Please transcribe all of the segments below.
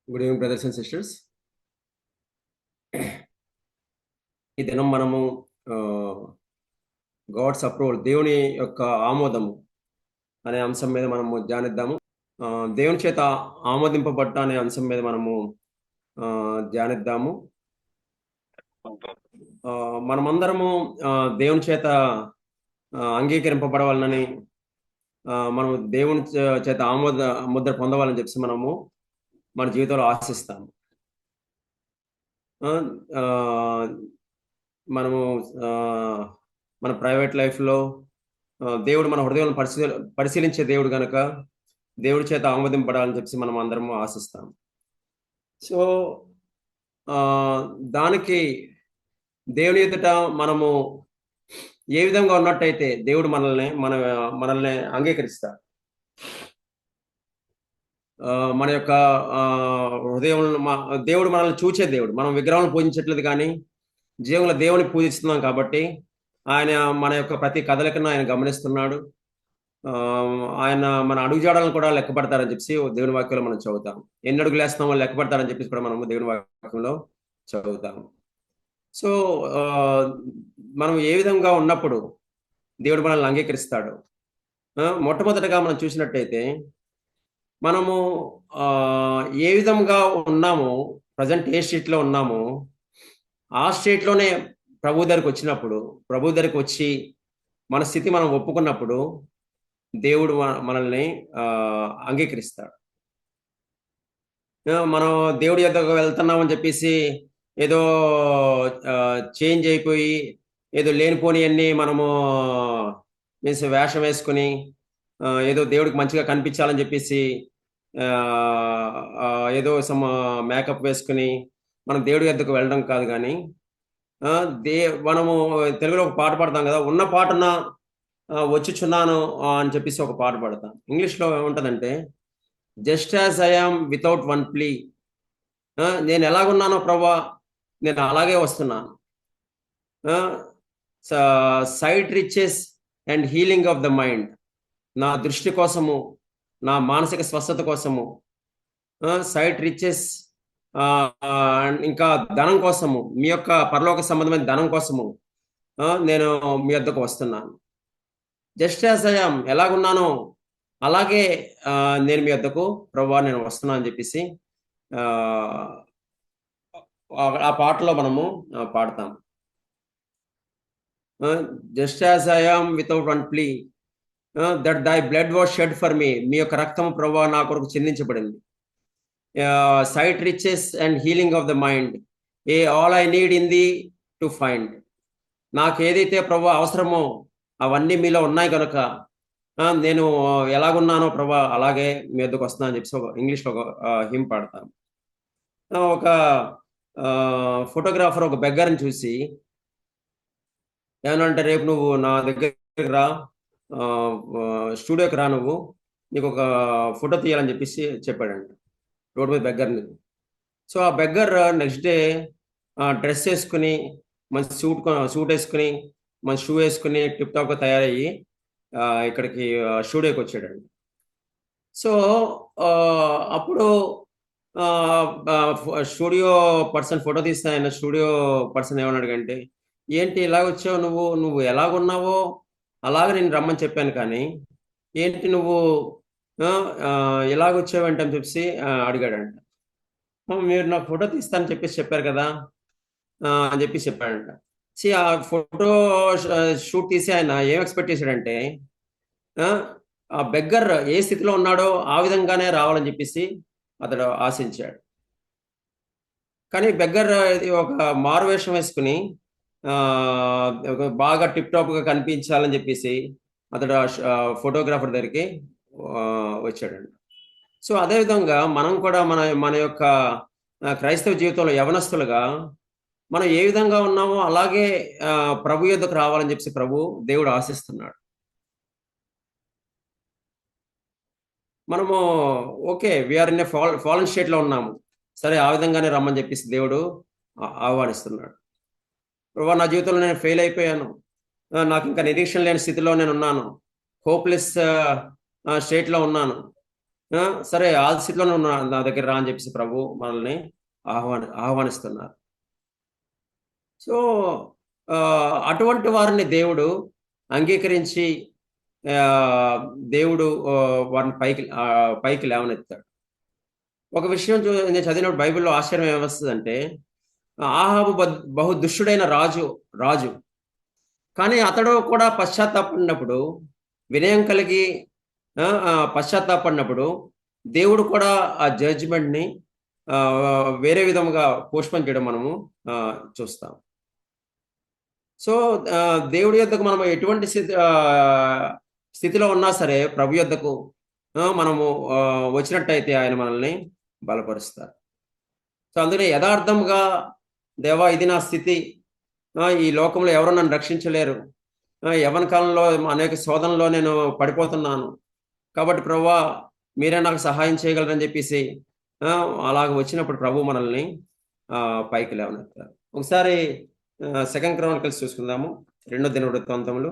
Good evening brothers and sisters. ఈ దినం మనము గాడ్స్ అప్రూవల్, దేవుని యొక్క ఆమోదము అనే అంశం మీద మనము ధ్యానిద్దాము. దేవుని చేత ఆమోదింపబడ్డ అనే అంశం మీద మనము ధ్యానిద్దాము. మనమందరము దేవుని చేత అంగీకరింపబడవాలని, మనము దేవుని చేత ఆమోద ముద్ర పొందవాలని చెప్పి మనము మన జీవితంలో ఆశిస్తాము. మనము మన ప్రైవేట్ లైఫ్లో దేవుడు మన హృదయం పరిశీలించే దేవుడు కనుక దేవుడి చేత ఆమోదింపడాలని చెప్పి మనం అందరము ఆశిస్తాం. సో దానికి దేవుని ఎదుట మనము ఏ విధంగా ఉన్నట్టయితే దేవుడు మనల్ని అంగీకరిస్తాడు. మన యొక్క హృదయం, దేవుడు మనల్ని చూచే దేవుడు. మనం విగ్రహాలను పూజించట్లేదు కానీ జీవంలో దేవుని పూజిస్తున్నాం కాబట్టి ఆయన మన యొక్క ప్రతి కదలికను ఆయన గమనిస్తున్నాడు. ఆయన మన అడుగుజాడలను కూడా లెక్కపడతారని చెప్పి దేవుని వాక్యంలో మనం చదువుతాం. ఎన్ని అడుగులు వేస్తున్నామో లెక్కపడతారని చెప్పేసి కూడా మనము దేవుని వాక్యంలో చదువుతాము. సో మనం ఏ విధంగా ఉన్నప్పుడు దేవుడు మనల్ని అంగీకరిస్తాడు? మొట్టమొదటగా మనం చూసినట్టయితే మనము ఏ విధంగా ఉన్నామో, ప్రజెంట్ ఏ స్టేట్లో ఉన్నామో ఆ స్టేట్లోనే ప్రభు దగ్గరికి వచ్చినప్పుడు, ప్రభు దగ్గరికి వచ్చి మన స్థితి మనం ఒప్పుకున్నప్పుడు దేవుడు మనల్ని అంగీకరిస్తాడు. మనం దేవుడి యొద్దకు వెళ్తున్నామని చెప్పేసి ఏదో చేంజ్ అయిపోయి ఏదో లేనిపోని అన్ని మనము మీన్స్ వేషం వేసుకుని ఏదో దేవుడికి మంచిగా కనిపించాలని చెప్పేసి ఏదో సమ్ మేకప్ వేసుకుని మనం దేవుడి యొద్దకు వెళ్ళడం కాదు. కానీ మనము తెలుగులో ఒక పాట పాడతాం కదా, ఉన్న పాటన వచ్చుచున్నాను అని చెప్పేసి ఒక పాట పాడతాం. ఇంగ్లీష్లో ఏముంటుందంటే, just as I am without one plea. నేను ఎలాగున్నానో ప్రభా నేను అలాగే వస్తున్నాను. Sight riches and healing of the mind. నా దృష్టి కోసము, నా మానసిక స్వస్థత కోసము, సైట్ రిచెస్ ఇంకా ధనం కోసము, మీ యొక్క పరలోక సంబంధమైన ధనం కోసము నేను మీ వద్దకు వస్తున్నాను. జస్ట్ యాజ్ ఐ యామ్, ఎలాగున్నానో అలాగే నేను మీ వద్దకు ప్రభువా నేను వస్తున్నాను అని చెప్పేసి ఆ పాటలో మనము పాడతాం. Just as I am without one plea that thy blood was shed for me. మీ యొక్క రక్తము ప్రభువా నా కొరకు చెందించబడింది. Sight riches and healing of the mind, all I need in thee to find. నాకు ఏదైతే ప్రభు అవసరమో అవన్నీ మీలో ఉన్నాయి కనుక నేను ఎలాగున్నానో ప్రభా అలాగే మీ వద్దకు వస్తున్నా అని చెప్పి ఇంగ్లీష్లో ఒక హిమ్ పాడతాను. ఒక ఫోటోగ్రాఫర్ ఒక బెగ్గర్ని చూసి ఏమనంటే, రేపు నువ్వు నా దగ్గరికి రా, స్టూడియోకి రా, నువ్వు నీకు ఒక ఫోటో తీయాలని చెప్పేసి చెప్పాడంట రోడ్ మీద బెగ్గర్ని. సో ఆ బెగ్గర్ నెక్స్ట్ డే డ్రెస్ వేసుకుని, మంచి సూట్ వేసుకుని, మంచి షూ వేసుకుని టిప్ టాప్గా తయారయ్యి ఇక్కడికి స్టూడియోకి వచ్చాడండి. సో అప్పుడు స్టూడియో పర్సన్ ఫోటో తీస్తే ఆయన స్టూడియో పర్సన్ ఏమన్నాడు అంటే, ఏంటి ఇలా వచ్చావు, నువ్వు ఎలాగున్నావో అలాగే నేను రమ్మని చెప్పాను, కానీ ఏంటి నువ్వు ఇలాగొచ్చావు అంటే అని చెప్పేసి అడిగాడంట. మీరు నాకు ఫోటో తీస్తానని చెప్పేసి చెప్పారు కదా అని చెప్పేసి చెప్పాడంట. ఆ ఫోటో షూట్ తీసి ఆయన ఏం ఎక్స్పెక్ట్ చేశాడంటే, ఆ బెగ్గర్ ఏ స్థితిలో ఉన్నాడో ఆ విధంగానే రావాలని చెప్పేసి అతడు ఆశించాడు. కానీ బెగ్గర్ ఒక మారువేషం వేసుకుని బాగా టిప్ టాప్గా కనిపించాలని చెప్పేసి అతడు ఫోటోగ్రాఫర్ దగ్గరికి వచ్చాడండి. సో అదేవిధంగా మనం కూడా మన యొక్క క్రైస్తవ జీవితంలో యవనస్తులుగా మనం ఏ విధంగా ఉన్నామో అలాగే ప్రభు యొద్దకు రావాలని చెప్పి దేవుడు ఆశిస్తున్నాడు. మనము okay, we are in a fallen స్టేట్లో ఉన్నాము, సరే ఆ విధంగానే రమ్మని చెప్పేసి దేవుడు ఆహ్వానిస్తున్నాడు. ప్రభు నా జీవితంలో నేను ఫెయిల్ అయిపోయాను, నాకు ఇంకా నిరీక్షణ లేని స్థితిలో నేను ఉన్నాను, హోప్లెస్ స్టేట్లో ఉన్నాను, సరే ఆల్సిట్లోనే ఉన్న నా దగ్గర రా అని చెప్పేసి ప్రభు మనల్ని ఆహ్వానిస్తున్నారు. సో అటువంటి వారిని దేవుడు అంగీకరించి దేవుడు వారిని పైకి లేవనెత్తాడు. ఒక విషయం నేను చదివినప్పుడు బైబిల్‌లో ఆశ్చర్యం ఏమొస్తదంటే, ఆహాబు బహు దుష్టుడైన రాజు. కానీ అతడు కూడా పశ్చాత్తాపడినప్పుడు, వినయం కలిగి పశ్చాత్తాపడినప్పుడు, దేవుడు కూడా ఆ జడ్జ్‌మెంట్‌ని వేరే విధముగా పోస్ట్‌పోన్ చేయడం మనము చూస్తాం. సో, దేవుడి యొద్దకు మనం ఎటువంటి స్థితిలో ఉన్నా సరే ప్రభు యొద్దకు మనము వచ్చినట్టయితే ఆయన మనల్ని బలపరుస్తారు. సో, అందుకనే యథార్థంగా దేవా ఇది నా స్థితి. ఈ లోకంలో ఎవరు నన్ను రక్షించలేరు. యవ్వన కాలంలో అనేక శోధనలో నేను పడిపోతున్నాను. కాబట్టి ప్రభువా మీరే నాకు సహాయం చేయగలరని చెప్పేసి అలాగ వచ్చినప్పుడు ప్రభు మనల్ని పైకి లేవనెత్తారు. ఒకసారి సెకండ్ క్రానికల్స్ చూసుకుందాము. 2 దినవృత్తాంతములు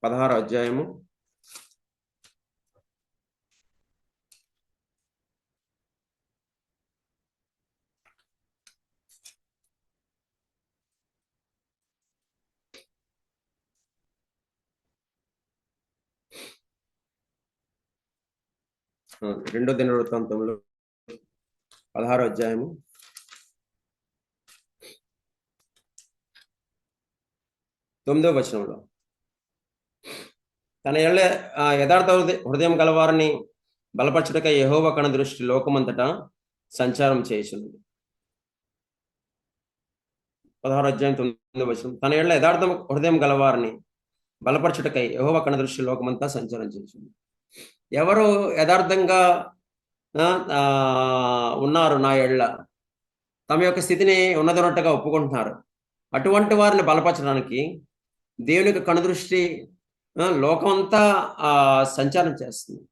16వ అధ్యాయము. రెండో దినవృత్తాంతములు 16వ అధ్యాయము 9వ వచనంలో తన ఎళ్ళ యథార్థ హృదయం గలవారిని బలపరచుటకై యెహోవా కణ దృష్టి లోకమంతటా సంచారం చేయుచున్నది. 16వ అధ్యాయం 9వ వచనం. తన ఎళ్ళ యథార్థ హృదయం గలవారిని బలపరచుటకై యెహోవా కణ దృష్టి లోకమంతా సంచారం చేయుచున్నది. ఎవరు యథార్థంగా ఉన్నారు నా ఎళ్ళ, తమ యొక్క స్థితిని ఉన్నదన్నట్టుగా ఒప్పుకుంటున్నారు, అటువంటి వారిని బలపరచడానికి దేవుని యొక్క కనుదృష్టి లోకమంతా సంచారం చేస్తుంది.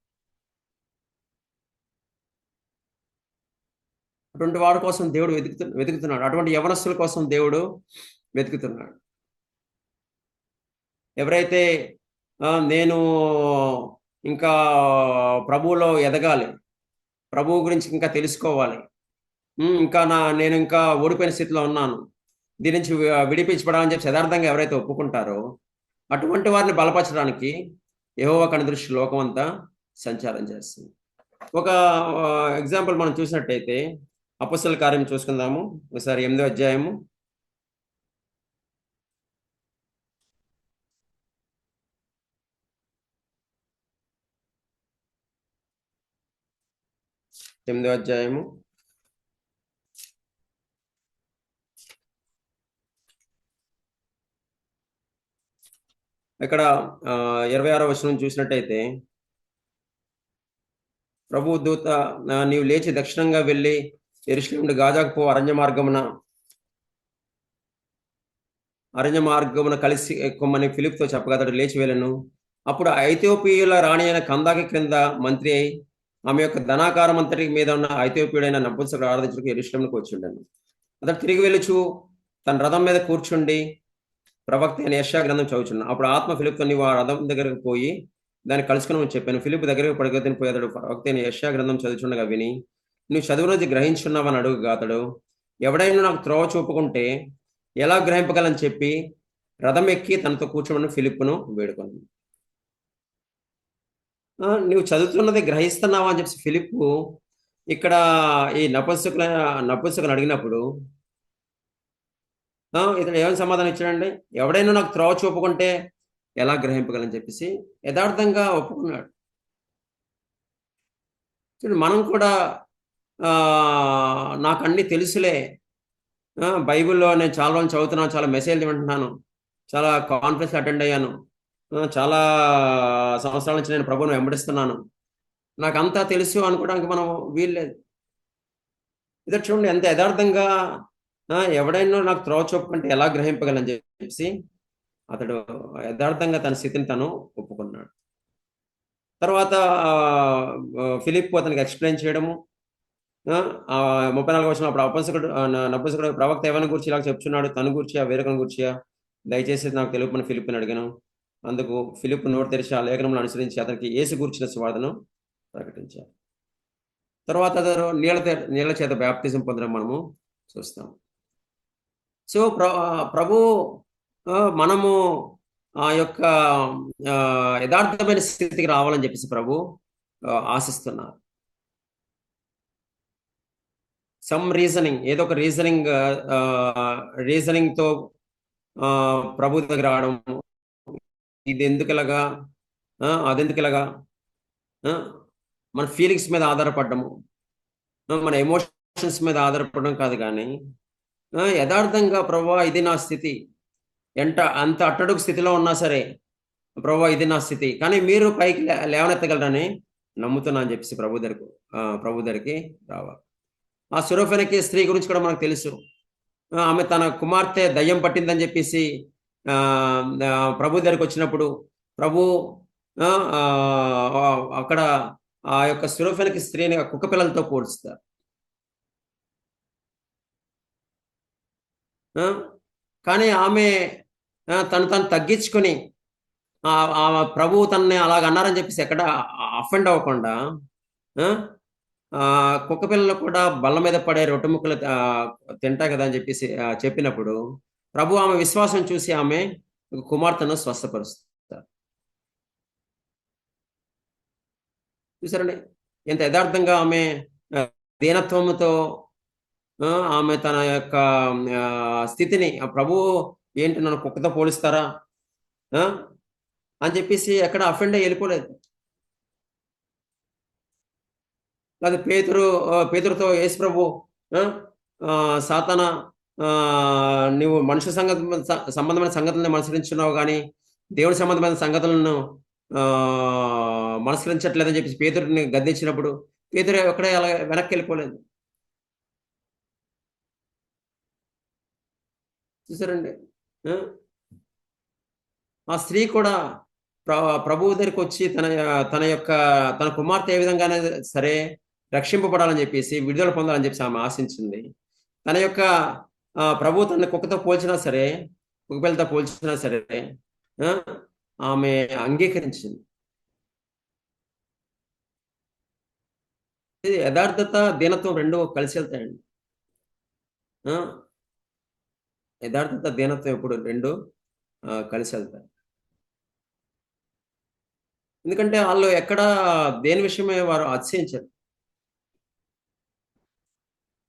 అటువంటి వాడి కోసం దేవుడు వెతుకుతున్నాడు. అటువంటి యవనస్తుల కోసం దేవుడు వెతుకుతున్నాడు. ఎవరైతే నేను ఇంకా ప్రభువులో ఎదగాలి, ప్రభువు గురించి ఇంకా తెలుసుకోవాలి, ఇంకా నేను ఇంకా ఓడిపోయిన స్థితిలో ఉన్నాను, దీని నుంచి విడిపించబడాలని చెప్పి యథార్థంగా ఎవరైతే ఒప్పుకుంటారో అటువంటి వారిని బలపరచడానికి యెహోవా కను దృష్టి లోకం అంతా సంచారం చేస్తుంది. ఒక ఎగ్జాంపుల్ మనం చూసినట్టయితే అపొస్తలుల కార్యం చూసుకుందాము. ఒకసారి 8వ అధ్యాయము. ఇక్కడ 26వ వచనం చూసినట్టయితే, ప్రభు దూత నీవు లేచి దక్షిణంగా వెళ్ళి యెరూషలేము నుండి గాజాకు పో అరణ్య మార్గమున కలిసి కొమ్మని ఫిలిప్తో చెప్పగా అతడు లేచి వెళ్ళను. అప్పుడు ఐథియోపియుల రాణి అయిన కందాకి క్రింద మంత్రి అయి ఆమె యొక్క ధనాకారం అంతటి మీద ఉన్న ఐథియోపియుడైన నపుంసకుడు ఆరాధించుటకు యెరూషలేమునకు వచ్చి ఉండను. అతడు తిరిగి వెళ్ళుచు తన రథం మీద కూర్చుండి ప్రవక్త అయిన యెషయా గ్రంథం చదువుచున్నాను. అప్పుడు ఆత్మ ఫిలిప్తో నీవు ఆ రథం దగ్గరకు పోయి దాన్ని కలుసుకుని చెప్పాను. ఫిలిప్ దగ్గరకు పడగొద్దని పోయి అతడు ప్రవక్త అయిన యెషయా గ్రంథం చదువుచుండగా విని నువ్వు చదువు రోజు గ్రహించున్నావని అడుగుగా అతడు ఎవడైనా నాకు త్రోవ చూపుకుంటే ఎలా గ్రహింపగలని చెప్పి రథం ఎక్కి తనతో కూర్చోమని ఫిలిప్ను వేడుకొని, నువ్వు చదువుతున్నది గ్రహిస్తున్నావా అని చెప్పి ఫిలిప్ ఇక్కడ ఈ నపుంసకులను అడిగినప్పుడు ఇతడు ఏమైనా సమాధానం ఇచ్చాడండి? ఎవడైనా నాకు త్రోవ చూపుకుంటే ఎలా గ్రహింపగలని చెప్పేసి యథార్థంగా ఒప్పుకున్నాడు. చూడండి, మనం కూడా నాకు అన్ని తెలుసులే, బైబిల్లో నేను చాలా రోజులు చదువుతున్నాను, చాలా మెసేజ్లు వింటున్నాను, చాలా కాన్ఫరెన్స్ అటెండ్ అయ్యాను, చాలా సంవత్సరాల నుంచి నేను ప్రభువును వెంబడిస్తున్నాను, నాకు అంతా తెలుసు అనుకోవడానికి మనం వీల్లేదు. ఇదే చూడండి ఎంత యథార్థంగా ఎవడైనా నాకు త్రోవ చూపుకుంటే ఎలా గ్రహింపగలని చెప్పేసి అతడు యథార్థంగా తన స్థితిని తను ఒప్పుకున్నాడు. తర్వాత ఫిలిప్ అతనికి ఎక్స్ప్లెయిన్ చేయడము, 34 వచ్చిన అప్పుడు నపుంసకుడు ప్రవక్త ఎవరిని గురించి ఇలా చెప్తున్నాడు, తను గురించి వేరొకని గురించి దయచేసి నాకు తెలుపమని ఫిలిప్ని అడిగాను. అందుకు ఫిలిప్పు నోరు తెరిచి ఆ లేఖనములను అనుసరించి అతనికి యేసు గూర్చిన సువార్తను ప్రకటించారు. తర్వాత అతను నీళ్ళ చేత బ్యాప్తిజం పొందడం మనము చూస్తాం. సో ప్రభు మనము ఆ యొక్క యథార్థమైన స్థితికి రావాలని చెప్పేసి ప్రభు ఆశిస్తున్నారు. సమ్ రీజనింగ్, ఏదో ఒక రీజనింగ్తో ప్రభు దగ్గర రావడం, ఇది ఎందుకు ఇలాగా, అదెందుకు ఇలాగా, మన ఫీలింగ్స్ మీద ఆధారపడము, మన ఎమోషన్స్ మీద ఆధారపడడం కాదు. కానీ యథార్థంగా ప్రభు ఇది నా స్థితి, అంత అట్టడుగు స్థితిలో ఉన్నా సరే ప్రభు ఇది నా స్థితి, కానీ మీరు పైకి లేవనెత్తగలరని నమ్ముతున్నా అని చెప్పేసి ప్రభు దగ్గరికి రావాలి. ఆ సురోఫెనకి స్త్రీ గురించి కూడా మనకు తెలుసు. ఆమె తన కుమార్తె దయ్యం పట్టిందని చెప్పేసి ప్రభు దగ్గరికి వచ్చినప్పుడు ప్రభు అక్కడ ఆ యొక్క సురోఫెనకి స్త్రీని కుక్క పిల్లలతో పోల్చుతారు. కానీ ఆమె తను తగ్గించుకొని ప్రభు తనని అలాగ అన్నారని చెప్పేసి ఎక్కడ అఫెండ్ అవ్వకుండా కుక్క పిల్లలు కూడా బల్ల మీద పడే రొట్టె ముక్కలు తింటా కదా అని చెప్పేసి చెప్పినప్పుడు ప్రభు ఆమె విశ్వాసం చూసి ఆమె కుమార్తెను స్వస్థపరుస్తారు. చూసారండి ఎంత యథార్థంగా ఆమె దీనత్వముతో ఆమె తన యొక్క స్థితిని, ప్రభు ఏంటి నన్ను కుక్కతో పోలిస్తారా అని చెప్పేసి ఎక్కడ అఫెండ్ అయ్యి వెళ్ళిపోలేదు. లేదా పేతురుతో యేసు ప్రభు సాతాన, నువ్వు మనుషుల సంబంధమైన సంగతులను మనస్కరించున్నావు కానీ దేవుడి సంబంధమైన సంగతులను మనస్కరించట్లేదని చెప్పేసి పేతురుని గద్దించినప్పుడు పేతురు ఎక్కడే అలా వెనక్కి వెళ్ళిపోలేదు. చూసారండి ఆ స్త్రీ కూడా ప్రభువు దగ్గరికి వచ్చి తన కుమార్తె ఏ విధంగానే సరే రక్షింపబడాలని చెప్పేసి, విడుదల పొందాలని చెప్పేసి ఆమె ఆశించింది. తన యొక్క ప్రభు తన కుక్కతో పోల్చినా సరే, కుక్కపిల్లతో పోల్చినా సరే ఆమె అంగీకరించింది. ఇది యథార్థత, దీనత్వం రెండు కలిసి వెళ్తాయండి. యథార్థత, దీనత్వం ఎప్పుడు రెండు కలిసి వెళ్తాయి. ఎందుకంటే వాళ్ళు ఎక్కడ దేని విషయమే వారు అతిశయించారు.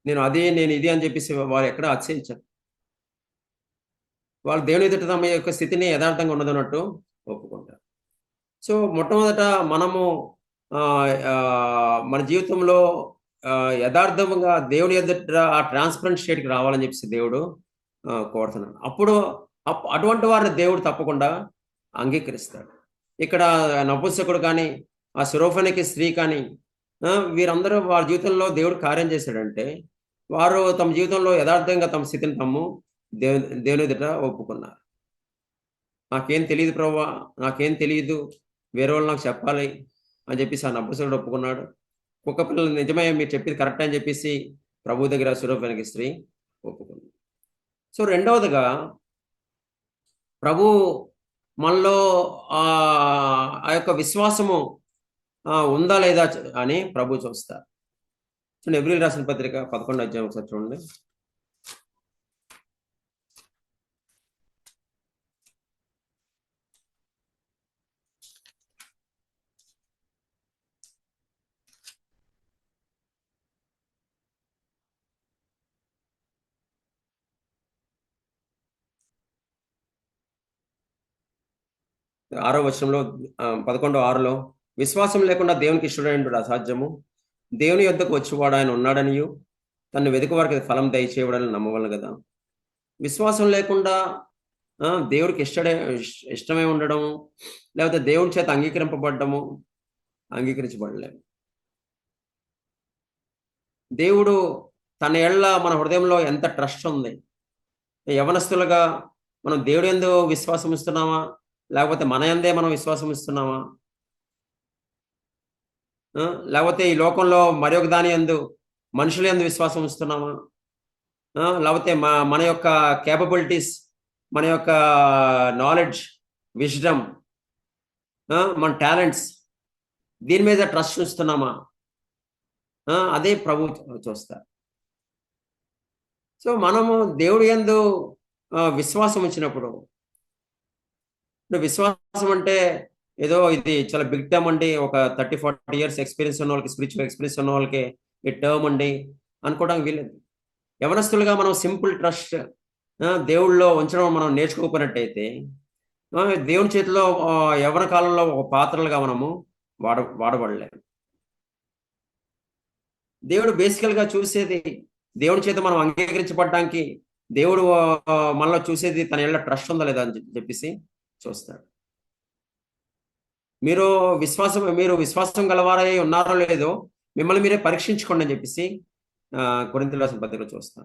నేను ఇది అని చెప్పేసి వారు ఎక్కడ అతిశయించారు. వాళ్ళు దేవుని ఎదుట తమ యొక్క స్థితిని యథార్థంగా ఉన్నదన్నట్టు ఒప్పుకుంటారు. సో మొట్టమొదట మనము మన జీవితంలో యథార్థంగా దేవుని ఎదుట ఆ ట్రాన్స్పరెంట్ స్టేట్కి రావాలని చెప్పేసి దేవుడు కోరుతున్నాడు. అప్పుడు అటువంటి వారిని దేవుడు తప్పకుండా అంగీకరిస్తాడు. ఇక్కడ నపుంసకుడు కానీ, ఆ సురోఫెనకి స్త్రీ కానీ, వీరందరూ వారి జీవితంలో దేవుడు కార్యం చేశాడంటే వారు తమ జీవితంలో యథార్థంగా తమ స్థితిని దేవుని ఎదుట ఒప్పుకున్నారు. నాకేం తెలియదు ప్రభువా, నాకేం తెలియదు, వేరే వాళ్ళు నాకు చెప్పాలి అని చెప్పేసి ఆ నపుంసకుడు ఒప్పుకున్నాడు. కుక్క పిల్లలు నిజమే, మీరు చెప్పింది కరెక్ట్ అని చెప్పేసి ప్రభు దగ్గర సురోఫెనకి స్త్రీ ఒప్పుకుంది. సో రెండవదిగా ప్రభు మనలో ఆ యొక్క విశ్వాసము ఉందా లేదా అని ప్రభు చూస్తారు. చూడండి, ఎబ్రిల్ రాసిన పత్రిక 11వ అధ్యాయం ఒకసారి చూడండి. ఆరో వచనంలో 11:6లో విశ్వాసం లేకుండా దేవునికి ఇష్టడైనడు అసాధ్యము, దేవుని యొద్దకు వచ్చేవాడు ఆయన ఉన్నాడనియు తను వెతుకు వారికి ఫలం దయచేయవడని నమ్మవలను కదా. విశ్వాసం లేకుండా దేవుడికి ఇష్టమై ఉండడం, లేకపోతే దేవుడి చేత అంగీకరించబడలేము. దేవుడు తన ఎళ్ళ మన హృదయంలో ఎంత ట్రస్ట్ ఉంది. యవనస్తులుగా మనం దేవుడి యందు విశ్వాసం ఇస్తున్నామా, లేకపోతే మన యందే మనం విశ్వాసం ఇస్తున్నామా, లేకపోతే ఈ లోకంలో మరొక దాని యందు మనుషుల యందు విశ్వాసం ఇస్తున్నామా, లేకపోతే మన యొక్క కేపబిలిటీస్, మన యొక్క నాలెడ్జ్, విజ్డమ్ మన టాలెంట్స్ దీని మీద ట్రస్ట్ చూస్తున్నామా? అదే ప్రభు చూస్తారు. సో మనము దేవుడి యందు విశ్వాసం ఉంచినప్పుడు, విశ్వాసం అంటే ఏదో ఇది చాలా బిగ్ టర్మ్ అండి, ఒక 30-40 ఇయర్స్ ఎక్స్పీరియన్స్ ఉన్న వాళ్ళకి, స్పిరిచువల్ ఎక్స్పీరియన్స్ ఉన్న వాళ్ళకి ఈ టర్మ్ అండి అనుకోవడానికి వీలేదు. యవనస్తులుగా మనం సింపుల్ ట్రస్ట్ దేవుళ్ళలో ఉంచడం మనం నేర్చుకోకపోయినట్టయితే, దేవుని చేతిలో యవ్వన కాలంలో ఒక పాత్రలుగా మనము వాడబడలేము. దేవుడు బేసికల్గా చూసేది, దేవుని చేత మనం అంగీకరించబడడానికి దేవుడు మనలో చూసేది తన ఏళ్ళ ట్రస్ట్ ఉందా లేదా అని చెప్పేసి చూస్తాడు. మీరు విశ్వాసం గలవారై ఉన్నారో లేదో మిమ్మల్ని మీరే పరీక్షించుకోండి అని చెప్పేసి కొరింథీయులకు రాసిన పత్రికలో చూస్తాం.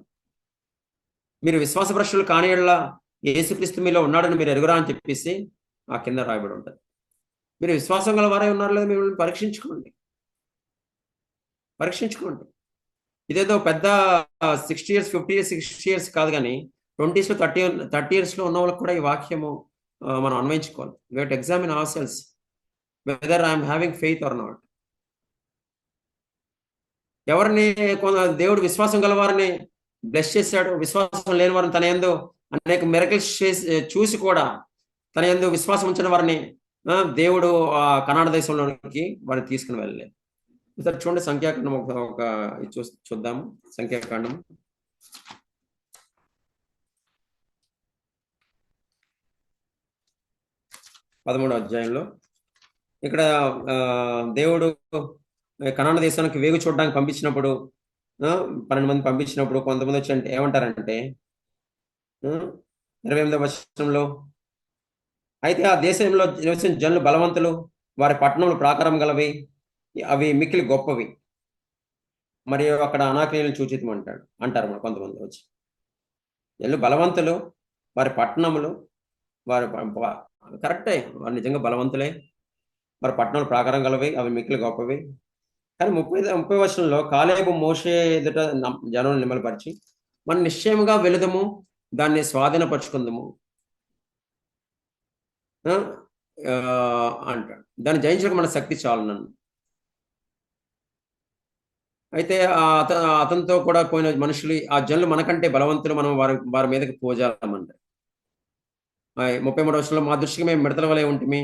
మీరు విశ్వాస భ్రష్టులు కాని యెడల యేసుక్రీస్తు మీలో ఉన్నాడని మీరు ఎరుగురా అని చెప్పేసి ఆ కింద రాయబడి ఉంటుంది. మీరు విశ్వాసం గలవారై ఉన్నారో లేదో మిమ్మల్ని పరీక్షించుకోండి. ఇదేదో పెద్ద 60 ఇయర్స్ 50 ఇయర్స్ 60 ఇయర్స్ కాదు, కానీ 20s 30 ఇయర్స్లో ఉన్న వాళ్ళకి కూడా ఈ వాక్యము మనం అన్వయించుకోవాలి. We have to examine ourselves whether I'm having faith or not. ఎవరిని దేవుడు విశ్వాసం గల వారిని బ్లెస్ చేశాడు, విశ్వాసం లేని వారిని తన యందు అనేక మిరకల్స్ చూసి కూడా తన యందు విశ్వాసం ఉంచిన వారిని దేవుడు కనాడ దేశంలోనికి వారిని తీసుకుని వెళ్ళలేదు. ఒకసారి చూడండి సంఖ్యాకాండం ఒక చూద్దాము. సంఖ్యాకాండం 13వ అధ్యాయంలో ఇక్కడ దేవుడు కనాన దేశానికి వేగు చూడడానికి పంపించినప్పుడు 12 మంది పంపించినప్పుడు కొంతమంది వచ్చి ఏమంటారంటే 28వ వచనంలో, అయితే ఆ దేశంలో నివసించిన జనులు బలవంతులు, వారి పట్టణములు ప్రాకారం గలవి, అవి మిక్కిలి గొప్పవి, మరియు అక్కడ అనాక్రియలను చూచితం అంటారు మన కొంతమంది వచ్చి. జనులు బలవంతులు, వారి పట్టణములు, వారి కరెక్టే, వారు నిజంగా బలవంతులే, వారి పట్టణాలు ప్రాకారం గలవి, అవి మిక్కిలి గొప్పవి. కానీ 30వ వచనంలో కాలేబు మోషే ఎదుట జనం నిమ్మలపరిచి మనం నిశ్చయముగా వెళుదము, దాన్ని స్వాధీనపరుచుకుందాము అంటాడు. దాన్ని జయించడానికి మన శక్తి చాలు నన్ను. అయితే అతనితో కూడా పోయిన మనుషులు, ఆ జనులు మనకంటే బలవంతులు, మనం వారి మీదకి పోజాలమంటారు. 33వ వచనంలో, మా దృష్టికి మేము మిడతల వలె ఉంటిమి,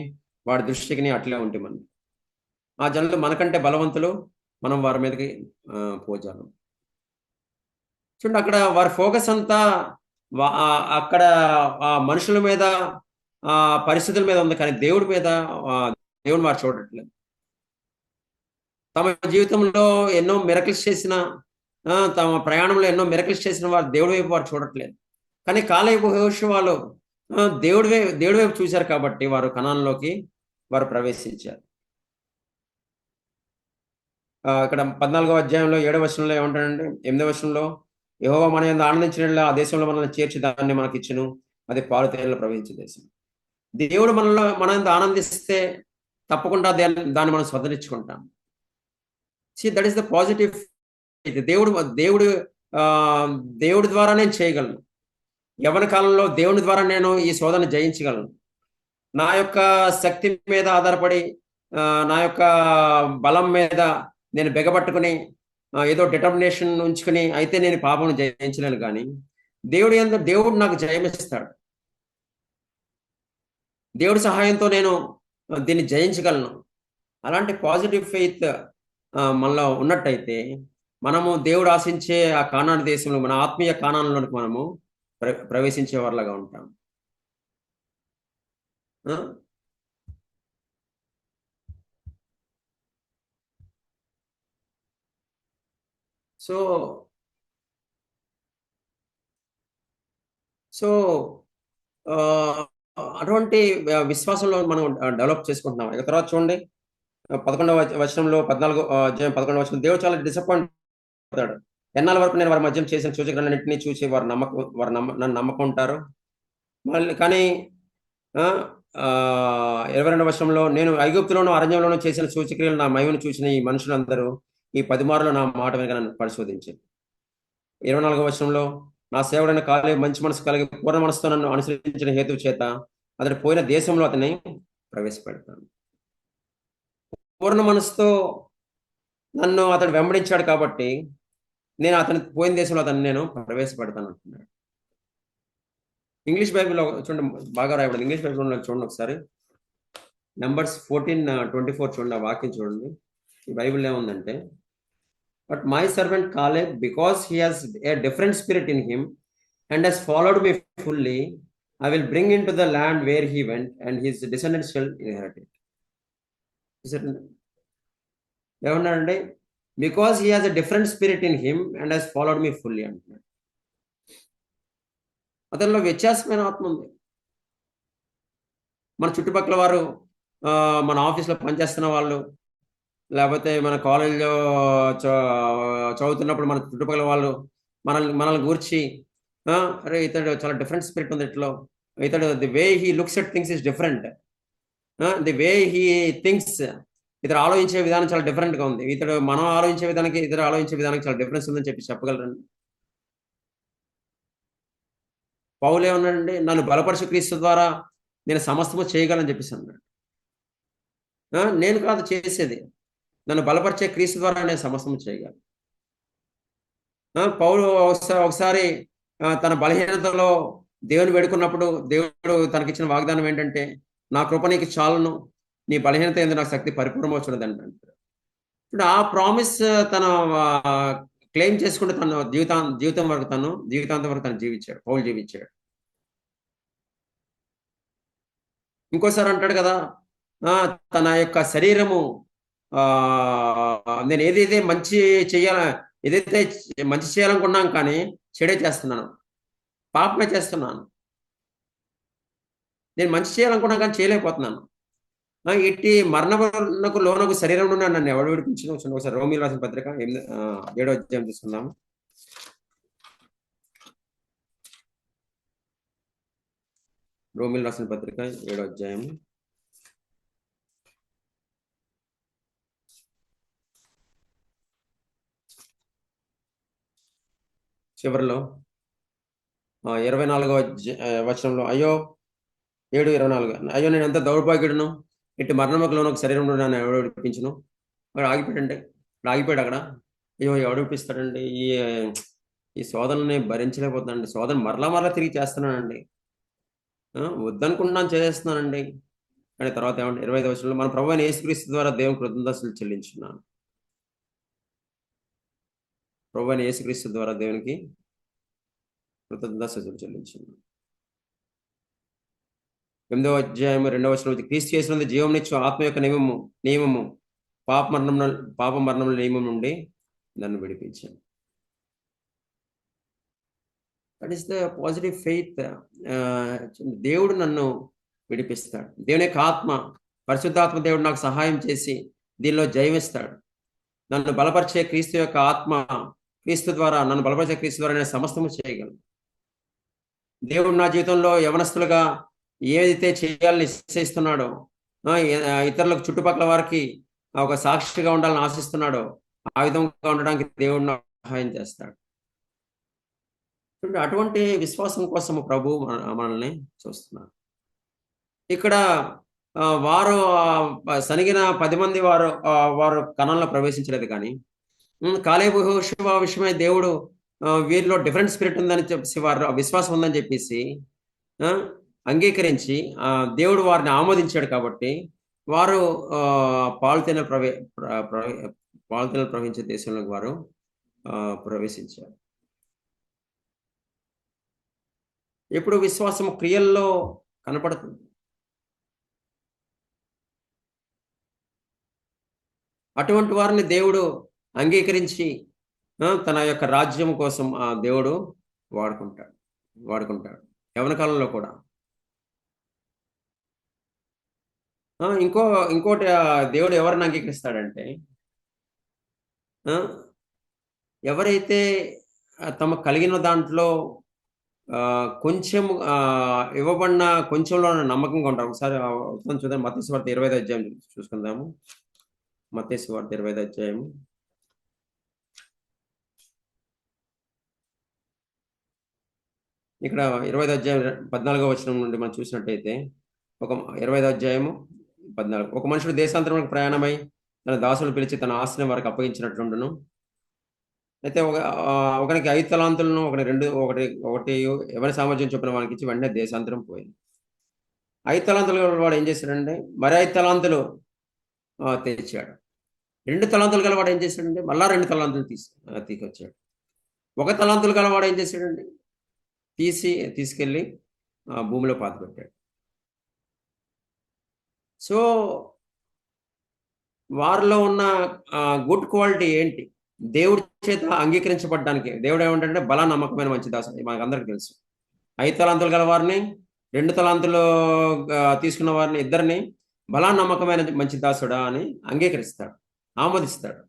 వాడి దృష్టికి అట్లే ఉంటిమని. ఆ జనులు మనకంటే బలవంతులు, మనం వారి మీదకి పోజాలం. చూడండి, అక్కడ వారి ఫోకస్ అంతా అక్కడ మనుషుల మీద, పరిస్థితుల మీద ఉంది, కానీ దేవుడి మీద దేవుడు వారు చూడట్లేదు. తమ జీవితంలో ఎన్నో మిరకిల్స్ చేసిన, తమ ప్రయాణంలో ఎన్నో మిరకిల్స్ చేసిన వారు దేవుడి వైపు వారు చూడట్లేదు. కానీ కాలేబు యెహోషువలు దేవుడి వైపు చూశారు కాబట్టి వారు కనాన్లోకి వారు ప్రవేశించారు. ఇక్కడ 14వ అధ్యాయంలో 7వ వచనంలో ఏమంటాడండి? 8వ వచనంలో, యెహోవా మన యందు ఆనందించిన ఆ దేశంలో మనల్ని చేర్చి దాన్ని మనకి ఇచ్చును, అది పాలు తేనెలు ప్రవహించే దేశం. దేవుడు మన యందు ఆనందిస్తే తప్పకుండా దాన్ని మనం స్వతంత్రించుకుంటాం. That is the positive. దేవుడి ద్వారా నేను చేయగలను. యవ్వన కాలంలో దేవుని ద్వారా నేను ఈ శోధన జయించగలను. నా యొక్క శక్తి మీద ఆధారపడి, నా యొక్క బలం మీద నేను బెగబట్టుకుని ఏదో డిటర్మినేషన్ ఉంచుకుని అయితే నేను పాపం జయించలేను. కానీ దేవుడు నాకు జయమిస్తాడు. దేవుడి సహాయంతో నేను దీన్ని జయించగలను. అలాంటి పాజిటివ్ ఫెయిత్ మనలో ఉన్నట్టయితే మనము దేవుడు ఆశించే ఆ కానాను దేశంలో, మన ఆత్మీయ కానాన్లోనికి మనము ప్రవేశించే వారిలాగా ఉంటాం. సో అటువంటి విశ్వాసంలో మనం డెవలప్ చేసుకుంటున్నాం. ఇక తర్వాత చూడండి 11వ వచనంలో 11వ వచనం, దేవుడు చాలా డిసప్పాయింట్ అవుతాడు. ఎన్నాళ్ళ వరకు నేను వారి మధ్య చేసిన సూచకలన్నింటినీ చూసి వారు నన్ను నమ్మకుంటారు. మళ్ళీ కానీ 22వ వచనంలో, నేను ఐగుప్తులోను అరణ్యంలోనూ చేసిన సూచక్రియలు నా మహిమను చూసిన ఈ మనుషులందరూ ఈ 10 మార్లు నా మాట వెనుక నన్ను పరిశోధించారు. 24వ వచనంలో, నా సేవడైన కాలేబు మంచి మనసు కలిగి పూర్ణ మనసుతో నన్ను అనుసరించిన హేతువు చేత అతడు పోయిన దేశంలో అతన్ని ప్రవేశపెడతాను. పూర్ణ మనసుతో నన్ను అతడు వెంబడించాడు కాబట్టి నేను అతని పోయిన దేశంలో అతన్ని నేను ప్రవేశపెడతాను అంటున్నాడు. ఇంగ్లీష్ బైబిల్లో చూడండి, బాగా రాయబడింది. ఇంగ్లీష్ బైబిల్లో చూడండి ఒకసారి. నంబర్స్ 14:24 చూడండి, ఆ వాక్యం చూడండి. ఈ బైబిల్ ఏముందంటే, but my servant Caleb, because he has a different spirit in him and has followed me fully, I will bring into the land where he went, and his descendants shall inherit it. ఏమన్నాడండి? Because he has a different spirit in him and has followed me fully అంటున్నాడు. అతనిలో వ్యత్యాసమైన ఆత్మ ఉంది. మన చుట్టుపక్కల వారు, మన ఆఫీస్లో పనిచేస్తున్న వాళ్ళు, లేకపోతే మన కాలేజీలో చదువుతున్నప్పుడు మన చుట్టుపక్కల వాళ్ళు మనల్ని గూర్చి, అరే ఇతడు చాలా డిఫరెంట్ స్పిరిట్ ఉంది ఇట్లో, ఇతడు the way he looks at things is different, the way he thinks, ఇతడు ఆలోచించే విధానం చాలా డిఫరెంట్గా ఉంది, ఇతడు మనం ఆలోచించే విధానానికి ఇతడు ఆలోచించే విధానానికి చాలా డిఫరెన్స్ ఉందని చెప్పి చెప్పగలరండి. పౌలు ఏమన్నాడండి? నన్ను బలపరచు క్రీస్తు ద్వారా నేను సమస్తము చేయగలని చెప్పేసి అన్నాడు. నేను కాదు చేసేది, నన్ను బలపరిచే క్రీస్తు ద్వారా నేను సమస్తము చేయగలను. పౌలు ఒకసారి తన బలహీనతలో దేవుని వేడుకున్నప్పుడు దేవుడు తనకిచ్చిన వాగ్దానం ఏంటంటే, నా కృప నీకు చాలును, నీ బలహీనత ఏంది నాకు శక్తి పరిపూర్ణమవుతున్నది అంటాడు. ఇప్పుడు ఆ ప్రామిస్ తన క్లెయిమ్ చేసుకుంటే తన జీవితాంతం వరకు తను జీవించాడు, పౌలు జీవించాడు. ఇంకోసారి అంటాడు కదా, తన యొక్క శరీరము, నేను ఏదైతే మంచి చేయాలనుకున్నాను కానీ చెడే చేస్తున్నాను, పాపమే చేస్తున్నాను. నేను మంచి చేయాలనుకున్నాను కానీ చేయలేకపోతున్నాను. ఇట్టి మరణకు లోనకు శరీరం నుండి నన్ను ఎవడు విడిపించిన? ఒకసారి రోమీయులకు రాసిన పత్రిక 7వ అధ్యాయం తీసుకుందాము. రోమీయులకు రాసిన పత్రిక 7వ అధ్యాయం చివరిలో 24వ వచనంలో, అయ్యో 7:24, అయ్యో నేను ఎంత దౌర్భాగ్యుడును, ఇటు మరణముకు లోనకు శరీరం నుండి నన్ను ఎవడు విడిపించును? వాడు ఆగిపోయాడు అక్కడ. అయ్యో ఎవడు విడిపిస్తాడండి, ఈ శోధనని భరించలేకపోతున్నానండి, శోధన మరలా తిరిగి చేస్తున్నానండి, వద్దనుకుంటున్నాను చేస్తున్నానండి. కానీ తర్వాత ఏమంటే 25వ వచనంలో, మన ప్రభువైన అయిన యేసుక్రీస్తు ద్వారా దేవుని కృతజ్ఞతలు చెల్లించున్నాను. ప్రభువైన అయిన యేసుక్రీస్తు ద్వారా దేవునికి కృతజ్ఞతలు చెల్లించున్నాను. 8వ అధ్యాయం 2వ వచనం, క్రీస్తు యేసునందు జీవమునిచ్చు ఆత్మ యొక్క నియమము పాప మరణముల నియమం నుండి నన్ను విడిపించాను. That is the positive faith. దేవుడు నన్ను విడిపిస్తాడు. దేవుని యొక్క ఆత్మ, పరిశుద్ధాత్మ దేవుడు నాకు సహాయం చేసి దీనిలో జయమిస్తాడు. నన్ను బలపరిచే క్రీస్తు యొక్క ఆత్మ, నన్ను బలపరిచే క్రీస్తు ద్వారా నేను సమస్తము చేయగలను. దేవుడు నా జీవితంలో యవనస్తులుగా ఏదైతే చేయాలని నిశ్చయిస్తున్నాడో, ఇతరులకు చుట్టుపక్కల వారికి ఒక సాక్షిగా ఉండాలని ఆశిస్తున్నాడో, ఆ విధంగా ఉండడానికి దేవుడు నాకు సహాయం చేస్తాడు. అటువంటి విశ్వాసం కోసం ప్రభు మనల్ని చూస్తున్నారు. ఇక్కడ వారు సనిగిన 10 మంది వారు కణంలో ప్రవేశించలేదు, కానీ కాలేబు యెహోషువ విషయమై దేవుడు వీరిలో డిఫరెంట్ స్పిరిట్ ఉందని చెప్పేసి, వారు విశ్వాసం ఉందని చెప్పేసి అంగీకరించి దేవుడు వారిని ఆమోదించాడు కాబట్టి వారు పాలుతేనెలు ప్రవహించే దేశంలోకి వారు ప్రవేశించారు. ఎప్పుడు విశ్వాసం క్రియల్లో కనపడుతుంది. అటువంటి వారిని దేవుడు అంగీకరించి తన యొక్క రాజ్యం కోసం దేవుడు వాడుకుంటాడు యవ్వన కాలంలో కూడా. ఇంకోటి దేవుడు ఎవరిని అంగీకరిస్తాడంటే, ఎవరైతే తమ కలిగిన దాంట్లో కొంచెం ఇవ్వబడిన కొంచెంలో నమ్మకంగా ఉంటారు. ఒకసారి చూద్దాం, మత్తయి సువార్త 25వ అధ్యాయం చూసుకుందాము. మత్తయి సువార్త 25వ అధ్యాయం ఇక్కడ 25వ అధ్యాయం 14వ వచనం నుండి మనం చూసినట్టయితే, 25వ అధ్యాయము 14, ఒక మనుషుడు దేశాంతరమునకు ప్రయాణమై తన దాసులను పిలిచి తన ఆస్తిని వారికి అప్పగించినట్లుండును. అయితే ఒకనికి 5 తలాంతులను, ఒకటి 2, ఒకటి ఎవరి సామర్థ్యం చొప్పున వానికి ఇచ్చి వెంటనే దేశాంతరం పోయింది. 5 తలాంతులు గల వాడు ఏం చేశాడంటే మరి 5 తలాంతులు తెచ్చాడు. 2 తలాంతులు గల వాడు ఏం చేశాడంటే మళ్ళా 2 తలాంతులు తీసుకొచ్చాడు. 1 తలాంతులు గల వాడు ఏం చేశాడండి తీసుకెళ్ళి భూమిలో పాతిపెట్టాడు. సో వారిలో ఉన్న గుడ్ క్వాలిటీ ఏంటి? దేవుడి చేత అంగీకరించబడ్డానికి దేవుడు ఏమంటే బల నమ్మకమైన మంచి దాసుడు. మనకు అందరికి తెలుసు. 5 తలాంతులు గల వారిని, 2 తలాంతులు తీసుకున్న వారిని, ఇద్దరిని బలా నమ్మకమైన మంచి దాసుడా అని అంగీకరిస్తాడు, ఆమోదిస్తాడు.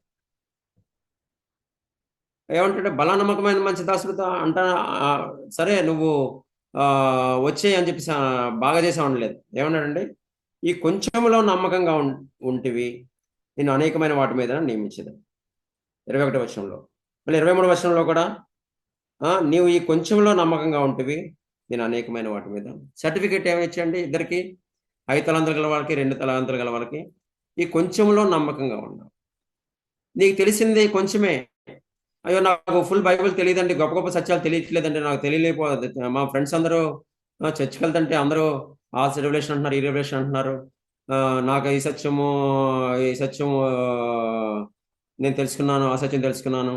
ఏమంటే బలా నమ్మకమైన మంచి దాసుడుతో అంటా సరే నువ్వు వచ్చేయి అని చెప్పి బాగా చేసావు అనలేదు. ఏమన్నాడంటే ఈ కొంచెంలో నమ్మకంగా ఉంటివి నేను అనేకమైన వాటి మీద నియమించదు. 21వ వచనంలో, మళ్ళీ 23వ వచనంలో కూడా నీవు ఈ కొంచెంలో నమ్మకంగా ఉంటివి నేను అనేకమైన వాటి మీద. సర్టిఫికేట్ ఏమిచ్చండి ఇద్దరికి, 5 తలాంతులు గల వాళ్ళకి, 2 తలాంతులు గల వాళ్ళకి. ఈ కొంచెంలో నమ్మకంగా ఉన్నావు. నీకు తెలిసింది కొంచెమే. అయ్యో నాకు ఫుల్ బైబిల్ తెలియదండి, గొప్ప గొప్ప సత్యాలు తెలియట్లేదండి, నాకు తెలియలేకపోతుంది. మా ఫ్రెండ్స్ అందరూ చర్చికి వెళ్తుంటే అందరూ ఆ రెవల్యూషన్ అంటున్నారు, ఈ రెవల్యూషన్ అంటున్నారు. నాకు ఈ సత్యము నేను తెలుసుకున్నాను, ఆ సత్యం తెలుసుకున్నాను,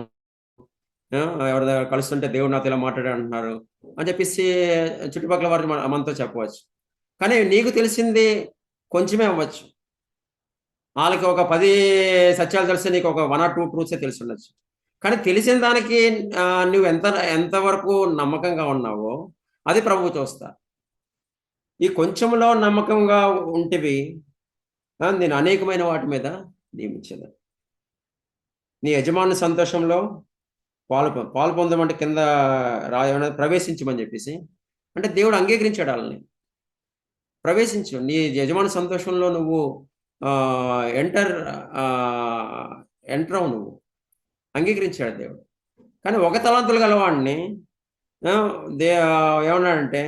ఎవరి దగ్గర కలుస్తుంటే దేవుడు నాతో ఇలా మాట్లాడే అంటున్నారు అని చెప్పేసి చుట్టుపక్కల వారికి మనతో చెప్పవచ్చు. కానీ నీకు తెలిసింది కొంచెమే అవ్వచ్చు. వాళ్ళకి ఒక 10 సత్యాలు తెలిస్తే నీకు ఒక 1 or 2 ట్రూత్సే తెలిసి ఉండొచ్చు. కానీ తెలిసిన దానికి నువ్వు ఎంతవరకు నమ్మకంగా ఉన్నావో అది ప్రభువు చూస్తా. ఈ కొంచెంలో నమ్మకంగా ఉంటివి నేను అనేకమైన వాటి మీద నియమించదు. నీ యజమాని సంతోషంలో పాలు పొందమంటే కింద ప్రవేశించమని చెప్పేసి అంటే దేవుడు అంగీకరించాడు వాళ్ళని. ప్రవేశించు, నీ యజమాని సంతోషంలో నువ్వు ఎంటర్ అవు, నువ్వు అంగీకరించాడు దేవుడు. కానీ 1 తలాంతులు గలవాడిని ఏమన్నాడంటే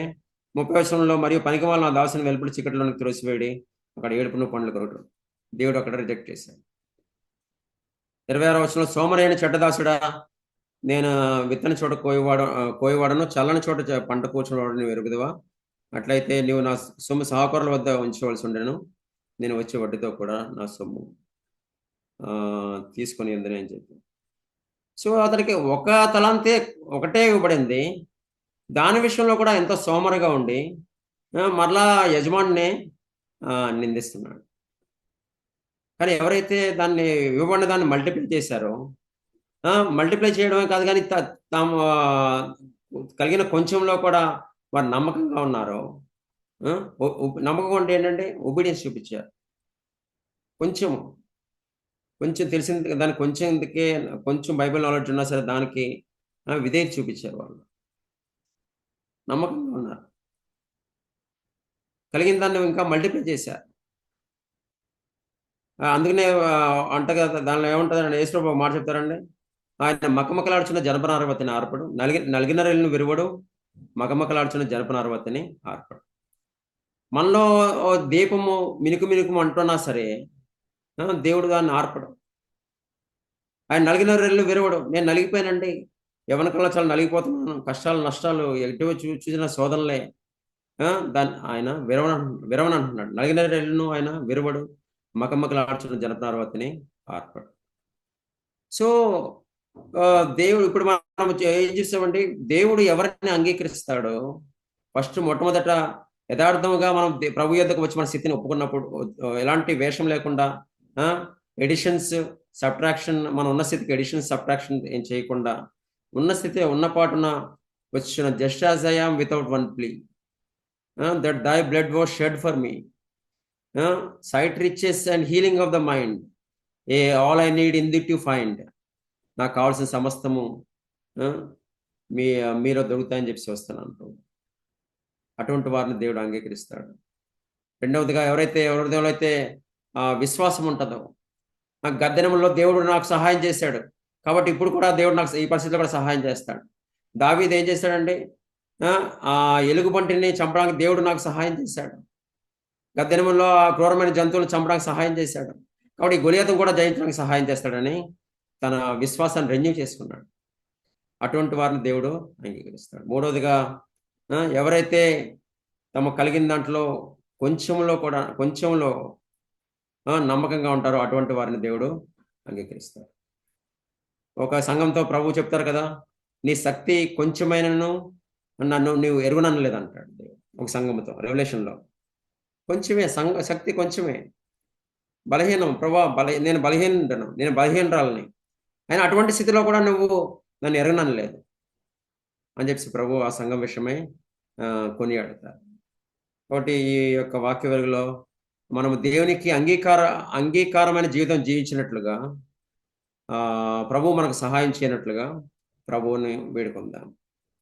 30వ వచనంలో, మరియు పనికిమాలిన నా దాసుని వెలుపలి చీకటిలోనికి త్రోసివేడి అక్కడ ఏడుపును పండ్లు కొరకడం దేవుడు అక్కడ రిజెక్ట్ చేశాడు. 26వ వచనంలో, సోమరైన చెడ్డదాసుడా నేను విత్తని చోట కోయవాడను, చల్లని చోట పంట కూర్చున్నవాడని ఎరుగుదువా? అట్లయితే నీవు నా సొమ్ము సహకారుల వద్ద ఉంచవలసి ఉండేను, నేను వచ్చే వడ్డీతో కూడా నా సొమ్ము తీసుకొని ఉందని అని చెప్పి. సో అతనికి 1 తలాంతే ఒకటే ఇవ్వబడింది. దాని విషయంలో కూడా ఎంతో సోమరుగా ఉండి మరలా యజమానినే నిందిస్తున్నాడు. కానీ ఎవరైతే దాన్ని ఇవ్వబడిన దాన్ని మల్టిప్లై చేశారో, మల్టిప్లై చేయడమే కాదు కానీ తాము కలిగిన కొంచెంలో కూడా వారు నమ్మకంగా ఉన్నారు. నమ్మకం అంటే ఏంటంటే ఒబీడియన్స్ చూపించారు. కొంచెం తెలిసింది దానికి కొంచెం బైబిల్ నాలెడ్జ్ ఉన్నా సరే దానికి విధేయత చూపించారు. వాళ్ళు నమ్మకంగా ఉన్నారు, కలిగిన దాన్ని ఇంకా మల్టిప్లై చేశారు. అందుకనే అంట కదా, దానిలో ఏముంటుందండి, యేసుప్రభువు మాట చెప్తారండి, ఆయన మకమకలాడుచున్న జనపనారవతిని ఆర్పడు, నలిగిన రెల్లును విరువడు, మకమకలాడుచున్న జనపనారవతిని ఆర్పడు. మనలో దీపము మినుకు అంటున్నా సరే దేవుడు దాన్ని ఆర్పడు. ఆయన నలిగిన రెల్లు విరవడు. నేను నలిగిపోయానండి, యవనకాలంలో చాలా నలిగిపోతున్నాను, కష్టాలు నష్టాలు ఎటువ చూసిన శోధనలే, దాన్ని ఆయన విరవని అంటున్నాడు. నలిగిన రెల్లును ఆయన విరవడు, మకమకలాడుచున్న జనపనారవతిని ఆర్పడు. సో దేవుడు ఇప్పుడు మనం ఏం చేస్తామండి, దేవుడు ఎవరిని అంగీకరిస్తాడో ఫస్ట్ మొట్టమొదట యథార్థముగా మనం ప్రభు యొద్దకు వచ్చి మన స్థితిని ఒప్పుకున్నప్పుడు, ఎలాంటి వేషం లేకుండా ఎడిషన్స్ సబ్ట్రాక్షన్, మనం ఉన్న స్థితికి ఎడిషన్ సబ్ట్రాక్షన్ ఏం చేయకుండా ఉన్న స్థితి ఉన్న పాటున వచ్చిన, just as I am without one plea, that thy blood was shed for me, sight riches and healing of the mind, all I need in thee to find. నాకు కావాల్సిన సమస్తము మీరు దొరుకుతాయని చెప్పి వస్తాను. అటువంటి వారిని దేవుడు అంగీకరిస్తాడు. రెండవదిగా ఎవరైతే విశ్వాసం ఉంటుందో, గద్దెనములో దేవుడు నాకు సహాయం చేశాడు కాబట్టి ఇప్పుడు కూడా దేవుడు నాకు ఈ పరిస్థితిలో కూడా సహాయం చేస్తాడు. దావీదు ఏం చేశాడండి, ఆ ఎలుగుబంటిని చంపడానికి దేవుడు నాకు సహాయం చేశాడు, గద్దెనములో ఆ క్రూరమైన జంతువులను చంపడానికి సహాయం చేశాడు. కాబట్టి గొలియాతును కూడా జయించడానికి సహాయం చేస్తాడని తన విశ్వాసాన్ని రెన్యూ చేసుకున్నాడు. తన విశ్వాసాన్ని రెన్యూ చేసుకున్నాడు. అటువంటి వారిని దేవుడు అంగీకరిస్తాడు. మూడవదిగా ఎవరైతే తమ కలిగిన దాంట్లో కొంచెంలో నమ్మకంగా ఉంటారో అటువంటి వారిని దేవుడు అంగీకరిస్తాడు. ఒక సంఘంతో ప్రభువు చెప్తారు కదా, నీ శక్తి కొంచెమైనను నన్ను నీవు ఎరుగననలేదంటాడు దేవుడు ఒక సంఘముతో రెవల్యూషన్లో. కొంచెమే శక్తి కొంచెమే, బలహీనం ప్రభా నేను బలహీనుడను, నేను బలహీనరాలని, అయినా అటువంటి స్థితిలో కూడా నువ్వు నన్ను ఎరగననలేదు అని చెప్పి ప్రభు ఆ సంఘం విషయమై కొనియాడతారు. కాబట్టి ఈ యొక్క వాక్య వెలుగులో మనము దేవునికి అంగీకారమైన జీవితం జీవించినట్లుగా ప్రభు మనకు సహాయం చేయనట్లుగా ప్రభువుని వేడుకుందాం.